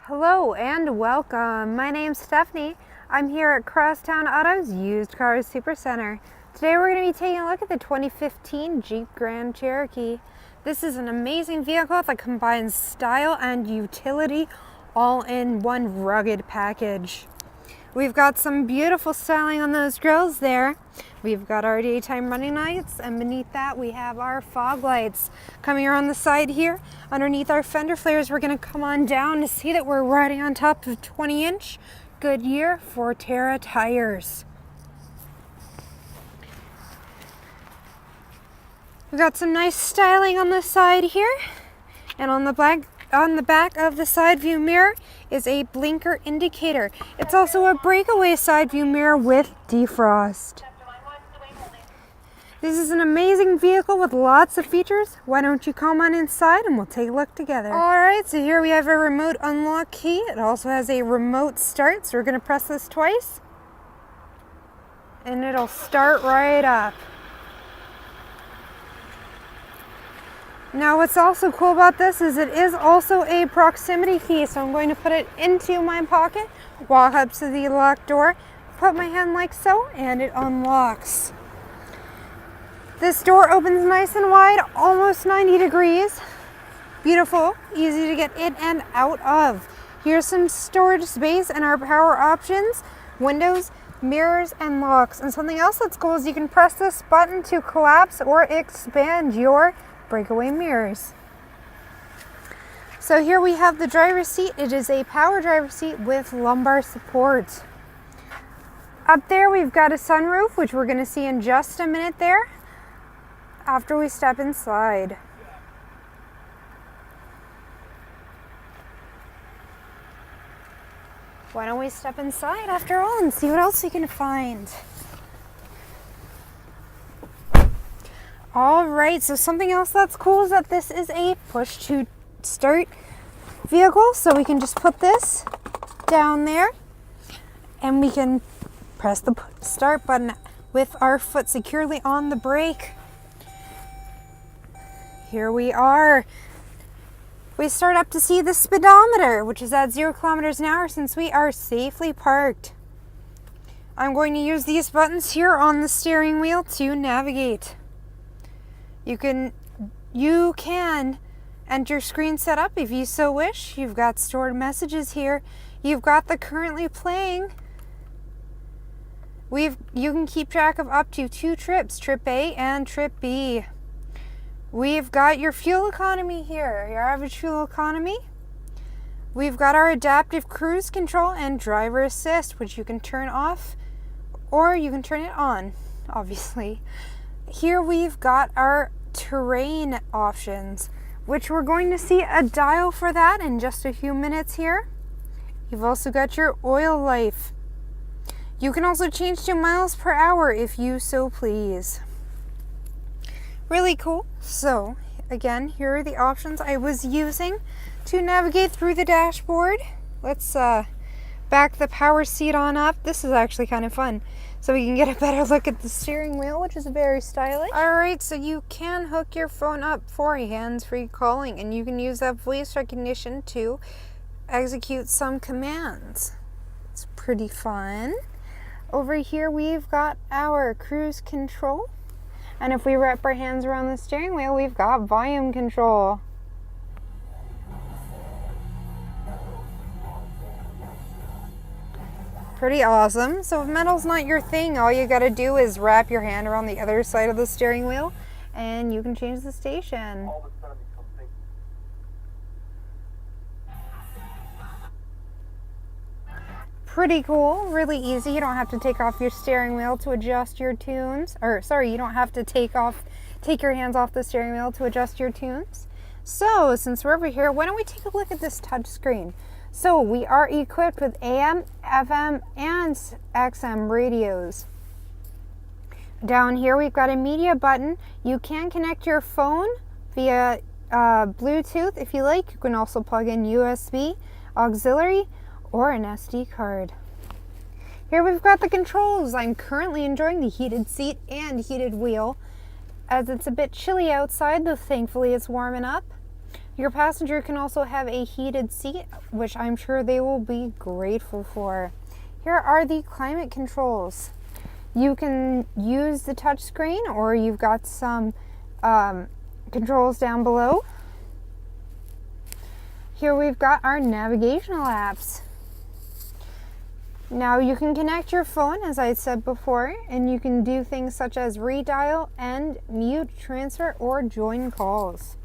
Hello and welcome. My name's Stephanie. I'm here at Crosstown Auto's Used Cars Supercenter. Today we're going to be taking a look at the 2015 Jeep Grand Cherokee. This is an amazing vehicle that combines style and utility all in one rugged package. We've got some beautiful styling on those grills there. We've got our daytime running lights, and beneath that we have our fog lights. Coming around the side here, underneath our fender flares, we're going to come on down to see that we're riding on top of 20-inch Goodyear Forterra tires. We've got some nice styling on the side here, and on the back of the side view mirror is a blinker indicator. It's also a breakaway side view mirror with defrost. This is an amazing vehicle with lots of features. Why don't you come on inside and we'll take a look together. Alright, so here we have a remote unlock key. It also has a remote start, so we're going to press this twice and it'll start right up. Now what's also cool about this is it is also a proximity key, so I'm going to put it into my pocket, walk up to the locked door, put my hand like so, and it unlocks. This door opens nice and wide, almost 90 degrees. Beautiful, easy to get in and out of. Here's some storage space and our power options, windows, mirrors, and locks. And something else that's cool is you can press this button to collapse or expand your breakaway mirrors. So here we have the driver's seat. It is a power driver's seat with lumbar support. Up there we've got a sunroof, which we're going to see in just a minute there after we step inside. Why don't we step inside after all and see what else we can find. Alright, so something else that's cool is that this is a push to start vehicle, so we can just put this down there and we can press the start button with our foot securely on the brake. Here we are. We start up to see the speedometer, which is at 0 kilometers an hour since we are safely parked. I'm going to use these buttons here on the steering wheel to navigate. You can enter screen setup if you so wish. You've got stored messages here. You've got the currently playing. You can keep track of up to 2 trips, trip A and trip B. We've got your fuel economy here, your average fuel economy. We've got our adaptive cruise control and driver assist, which you can turn off or you can turn it on, obviously. Here we've got our terrain options, which we're going to see a dial for that in just a few minutes here. You've also got your oil life. You can also change to miles per hour if you so please. Really cool. So again, here are the options I was using to navigate through the dashboard. Let's back the power seat on up. This is actually kind of fun, so we can get a better look at the steering wheel, which is very stylish. Alright, so you can hook your phone up for hands-free calling, and you can use that voice recognition to execute some commands. It's pretty fun. Over here we've got our cruise control, and if we wrap our hands around the steering wheel, we've got volume control. Pretty awesome. So if metal's not your thing, all you gotta do is wrap your hand around the other side of the steering wheel and you can change the station. Pretty cool, really easy. You don't have to take off your steering wheel to adjust your tunes. You don't have to take your hands off the steering wheel to adjust your tunes. So since we're over here, why don't we take a look at this touch screen? So we are equipped with AM, FM, and XM radios. Down here we've got a media button. You can connect your phone via Bluetooth if you like. You can also plug in USB, auxiliary, or an SD card. Here we've got the controls. I'm currently enjoying the heated seat and heated wheel as it's a bit chilly outside, though thankfully it's warming up. Your passenger can also have a heated seat, which I'm sure they will be grateful for. Here are the climate controls. You can use the touch screen, or you've got some controls down below. Here we've got our navigational apps. Now you can connect your phone, as I said before, and you can do things such as redial and mute, transfer, or join calls.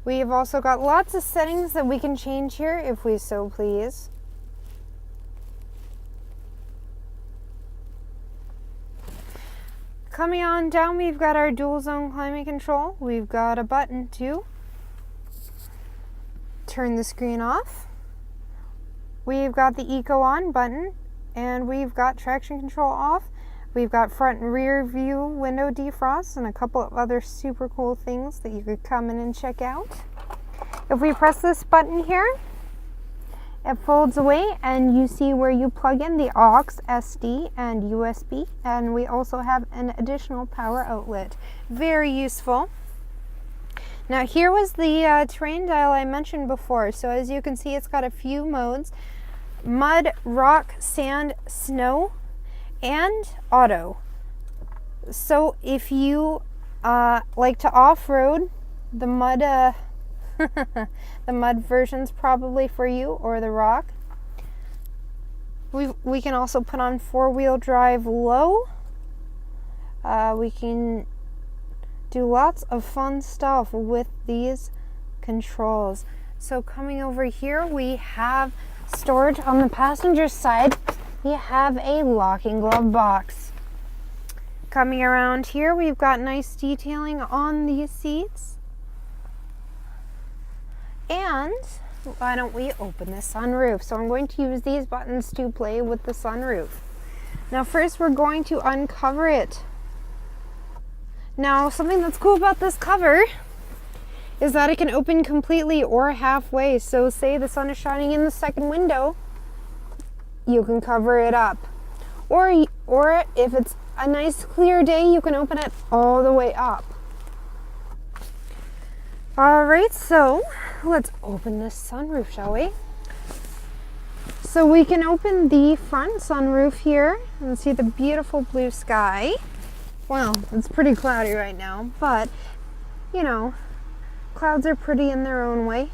We have also got lots of settings that we can change here if we so please. Coming on down, we've got our dual zone climate control. We've got a button to turn the screen off. We've got the eco on button, and we've got traction control off. We've got front and rear view window defrost and a couple of other super cool things that you could come in and check out. If we press this button here, it folds away and you see where you plug in the aux, SD, and USB, and we also have an additional power outlet. Very useful. Now here was the terrain dial I mentioned before. So as you can see, it's got a few modes: mud, rock, sand, snow, and auto. So if you like to off-road, the mud the mud version's probably for you, or the rock. We can also put on four-wheel drive low. We can do lots of fun stuff with these controls. So coming over here, we have storage on the passenger side. We have a locking glove box. Coming around here, we've got nice detailing on these seats. And why don't we open the sunroof? So I'm going to use these buttons to play with the sunroof. Now first we're going to uncover it. Now something that's cool about this cover is that it can open completely or halfway. So say the sun is shining in the second window, you can cover it up. Or if it's a nice clear day, you can open it all the way up. Alright, so let's open this sunroof, shall we? So we can open the front sunroof here and see the beautiful blue sky. Well, it's pretty cloudy right now, but you know, clouds are pretty in their own way.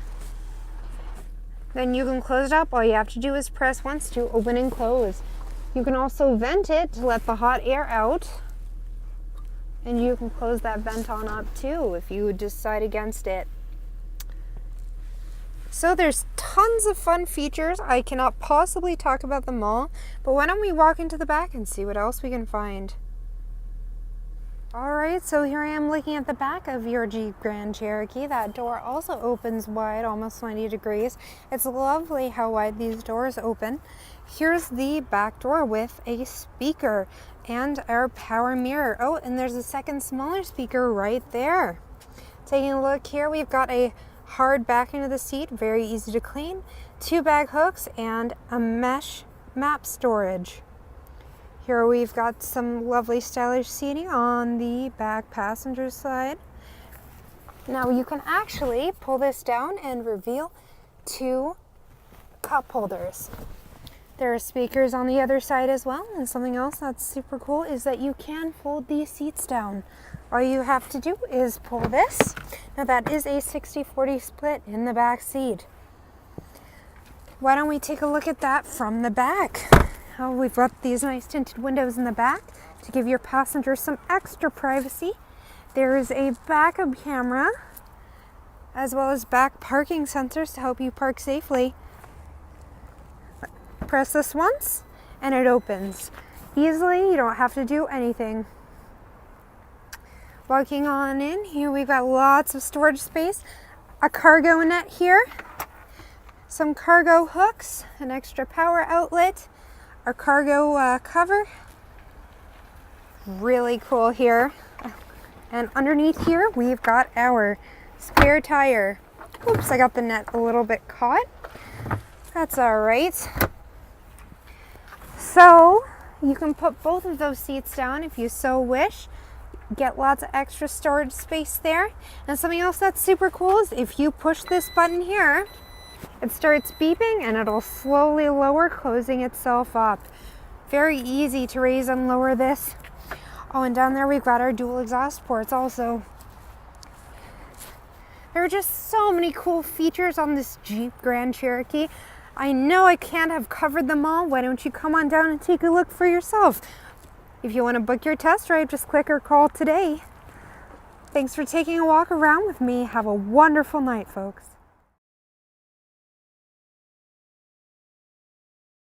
Then you can close it up. All you have to do is press once to open and close. You can also vent it to let the hot air out. And you can close that vent on up too if you decide against it. So there's tons of fun features. I cannot possibly talk about them all, but why don't we walk into the back and see what else we can find. Alright, so here I am looking at the back of your Jeep Grand Cherokee. That door also opens wide, almost 90 degrees. It's lovely how wide these doors open. Here's the back door with a speaker and our power mirror. Oh, and there's a second smaller speaker right there. Taking a look here, we've got a hard backing of the seat, very easy to clean, 2 bag hooks, and a mesh map storage. Here we've got some lovely stylish seating on the back passenger side. Now you can actually pull this down and reveal 2 cup holders. There are speakers on the other side as well, and something else that's super cool is that you can fold these seats down. All you have to do is pull this. Now that is a 60-40 split in the back seat. Why don't we take a look at that from the back? Oh, we've got these nice tinted windows in the back to give your passengers some extra privacy. There is a backup camera as well as back parking sensors to help you park safely. Press this once and it opens easily. You don't have to do anything. Walking on in, here we've got lots of storage space, a cargo net here, some cargo hooks, an extra power outlet, our cargo cover, really cool here. And underneath here we've got our spare tire. Oops, I got the net a little bit caught. That's all right. So you can put both of those seats down if you so wish. Get lots of extra storage space there. And something else that's super cool is if you push this button here, it starts beeping and it'll slowly lower, closing itself up. Very easy to raise and lower this. Oh, and down there we've got our dual exhaust ports also. There are just so many cool features on this Jeep Grand Cherokee. I know I can't have covered them all. Why don't you come on down and take a look for yourself? If you want to book your test drive, just click or call today. Thanks for taking a walk around with me. Have a wonderful night, folks.